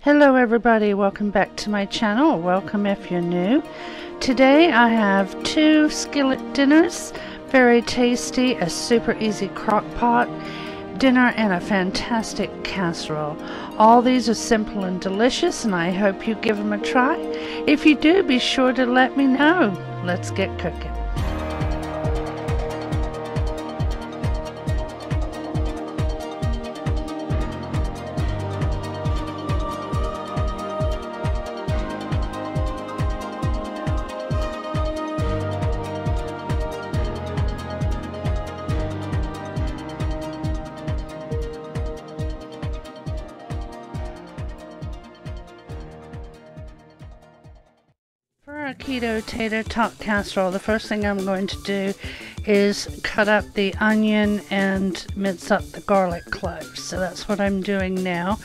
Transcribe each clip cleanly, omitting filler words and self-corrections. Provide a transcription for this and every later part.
Hello everybody, welcome back to my channel. Welcome if you're new. Today I have two skillet dinners, very tasty, a super easy crock pot dinner and a fantastic casserole. All these are simple and delicious and I hope you give them a try. If you do, be sure to let me know. Let's get cooking. For a keto tater tot casserole, the first thing I'm going to do is cut up the onion and mince up the garlic cloves. So that's what I'm doing now.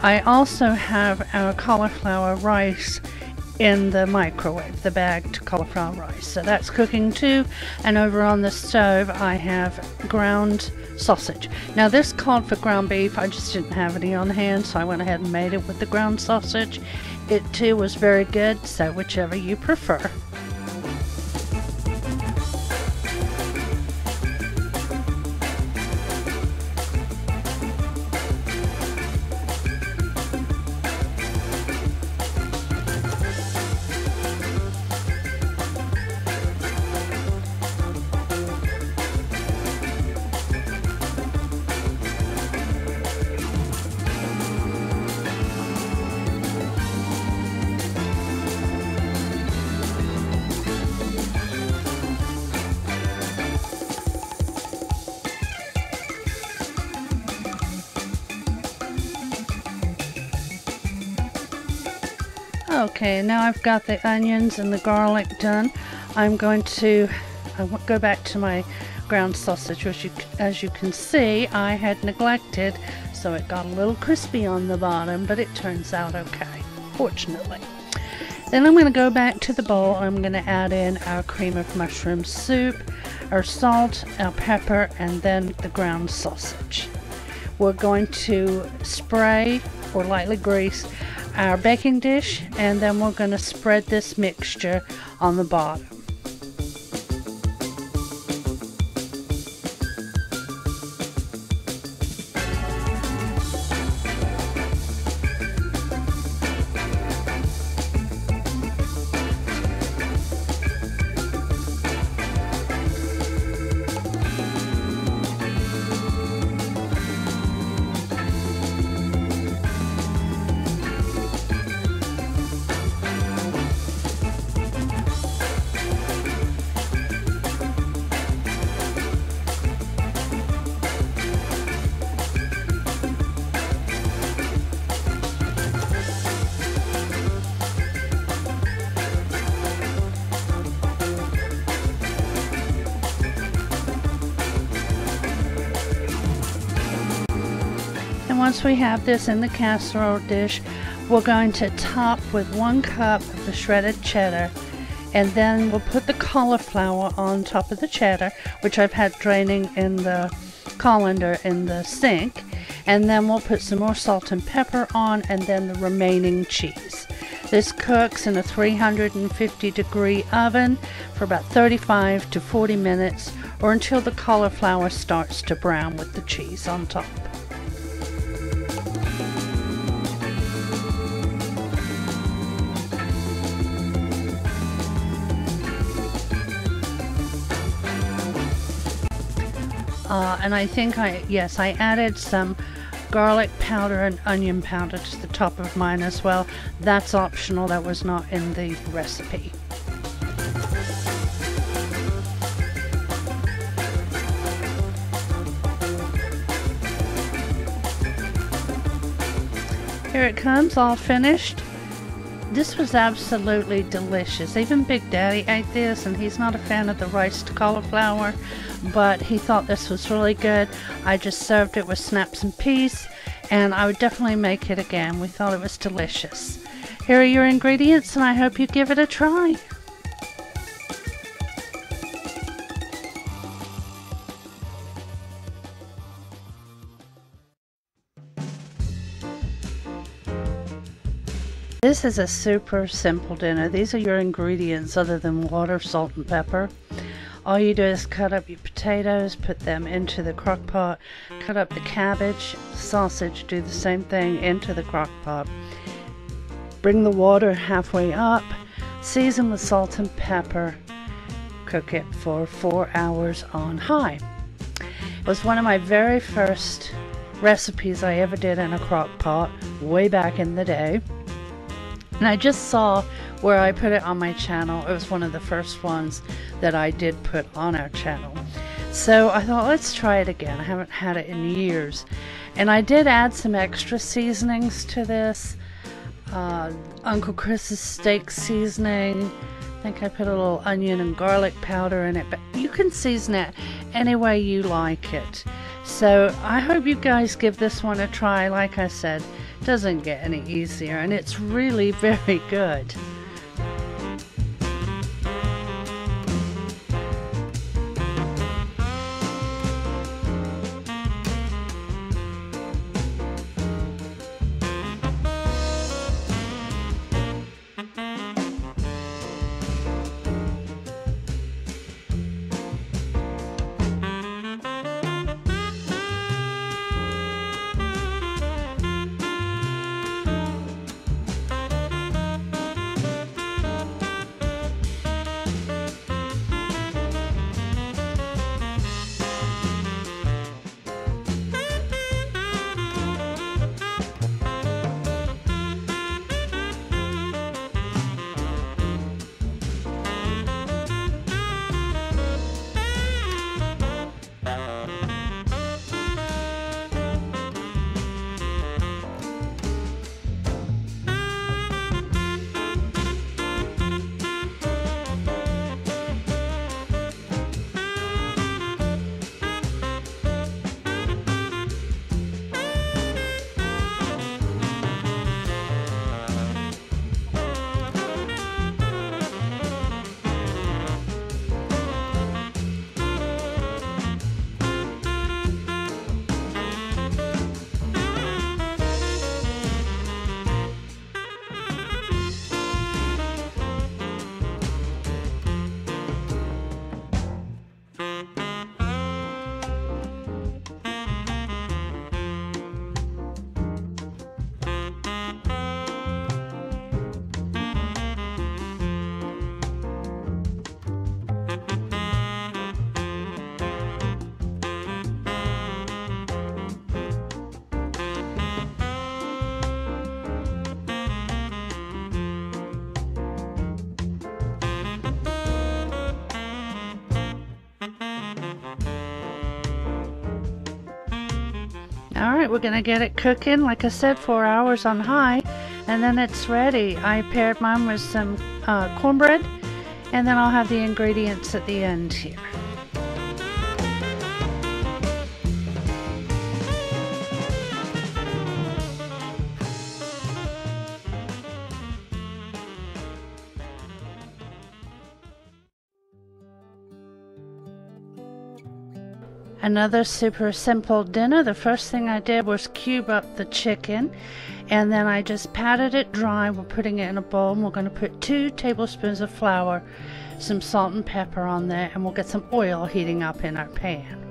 I also have our cauliflower rice in the microwave, the bagged cauliflower rice. So that's cooking too. And over on the stove I have ground sausage. Now this called for ground beef. I just didn't have any on hand, so I went ahead and made it with the ground sausage. It too was very good, so whichever you prefer. Okay, now I've got the onions and the garlic done. I'm going to go back to my ground sausage, which as you can see I had neglected, so it got a little crispy on the bottom, but it turns out okay, fortunately. Then I'm going to go back to the bowl. I'm going to add in our cream of mushroom soup, our salt, our pepper, and then the ground sausage. We're going to spray or lightly grease our baking dish, and then we're going to spread this mixture on the bottom. Once we have this in the casserole dish, we're going to top with 1 cup of the shredded cheddar, and then we'll put the cauliflower on top of the cheddar, which I've had draining in the colander in the sink, and then we'll put some more salt and pepper on, and then the remaining cheese. This cooks in a 350-degree oven for about 35 to 40 minutes, or until the cauliflower starts to brown with the cheese on top. And I think I added some garlic powder and onion powder to the top of mine as well. That's optional, that was not in the recipe. Here it comes, all finished. This was absolutely delicious. Even Big Daddy ate this, and he's not a fan of the riced cauliflower, but he thought this was really good. I just served it with snaps and peas, and I would definitely make it again. We thought it was delicious. Here are your ingredients, and I hope you give it a try. This is a super simple dinner. These are your ingredients other than water, salt, and pepper. All you do is cut up your potatoes, put them into the crock pot, cut up the cabbage, sausage, do the same thing into the crock pot. Bring the water halfway up, season with salt and pepper, cook it for 4 hours on high. It was one of my very first recipes I ever did in a crock pot way back in the day. And I just saw where I put it on my channel. It was one of the first ones that I did put on our channel. So I thought, let's try it again. I haven't had it in years. And I did add some extra seasonings to this. Uncle Chris's steak seasoning. I think I put a little onion and garlic powder in it. But you can season it any way you like it. So I hope you guys give this one a try. Like I said, it doesn't get any easier, and it's really very good. Alright, we're going to get it cooking, like I said, 4 hours on high, and then it's ready. I paired mine with some cornbread, and then I'll have the ingredients at the end here. Another super simple dinner. The first thing I did was cube up the chicken, and then I just patted it dry. We're putting it in a bowl, and we're going to put 2 tablespoons of flour, some salt and pepper on there, and we'll get some oil heating up in our pan.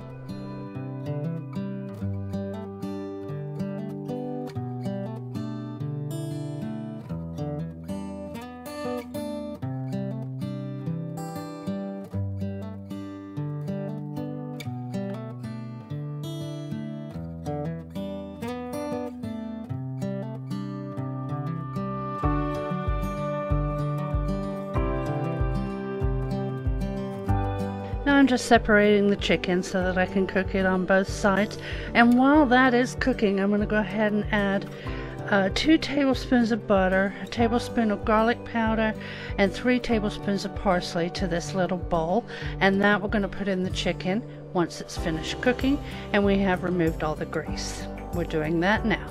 Now I'm just separating the chicken so that I can cook it on both sides. And while that is cooking, I'm going to go ahead and add 2 tablespoons of butter, a tablespoon of garlic powder, and 3 tablespoons of parsley to this little bowl. And that we're going to put in the chicken once it's finished cooking and we have removed all the grease. We're doing that now.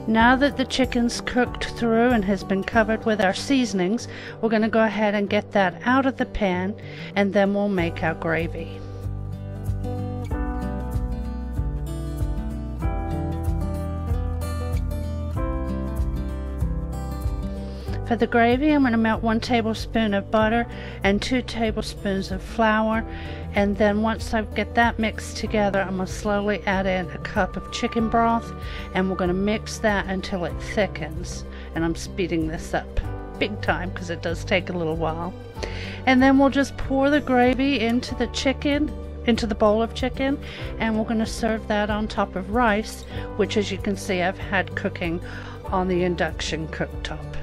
Now that the chicken's cooked through and has been covered with our seasonings, we're going to go ahead and get that out of the pan, and then we'll make our gravy. For the gravy, I'm going to melt 1 tablespoon of butter and 2 tablespoons of flour. And then once I get that mixed together, I'm going to slowly add in a cup of chicken broth, and we're going to mix that until it thickens. And I'm speeding this up big time because it does take a little while. And then we'll just pour the gravy into the chicken, into the bowl of chicken, and we're going to serve that on top of rice, which, as you can see, I've had cooking on the induction cooktop.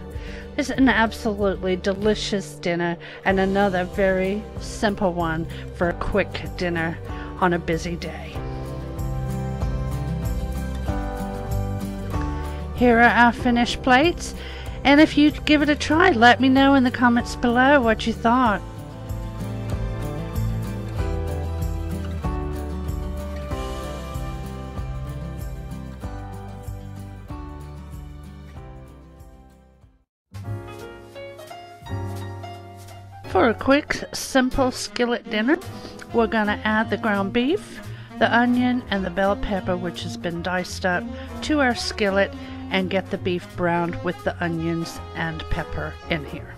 It's an absolutely delicious dinner, and another very simple one for a quick dinner on a busy day. Here are our finished plates, and if you give it a try, let me know in the comments below what you thought. For a quick, simple skillet dinner, we're going to add the ground beef, the onion, and the bell pepper, which has been diced up, to our skillet and get the beef browned with the onions and pepper in here.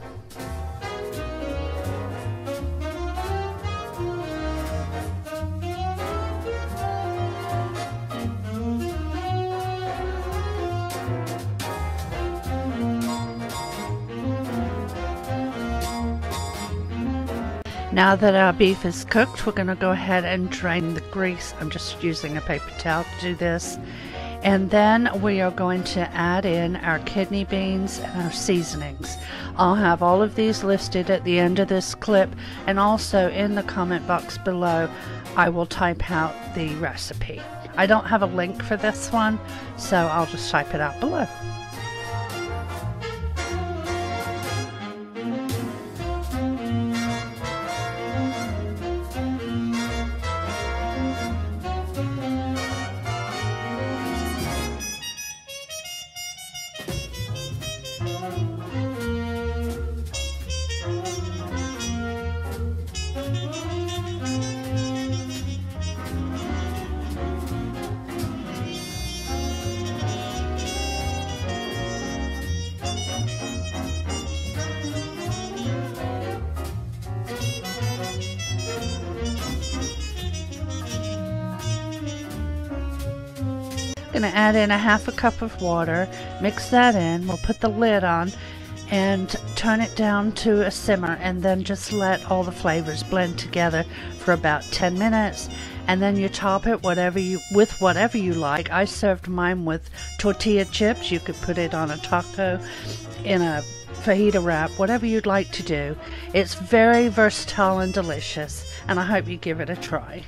Now that our beef is cooked, we're going to go ahead and drain the grease. I'm just using a paper towel to do this. And then we are going to add in our kidney beans and our seasonings. I'll have all of these listed at the end of this clip, and also in the comment box below I will type out the recipe. I don't have a link for this one, so I'll just type it out below. Going to add in a half a cup of water, mix that in, we'll put the lid on and turn it down to a simmer, and then just let all the flavors blend together for about 10 minutes. And then you top it with whatever you like. I served mine with tortilla chips. You could put it on a taco, in a fajita wrap, whatever you'd like to do. It's very versatile and delicious, and I hope you give it a try.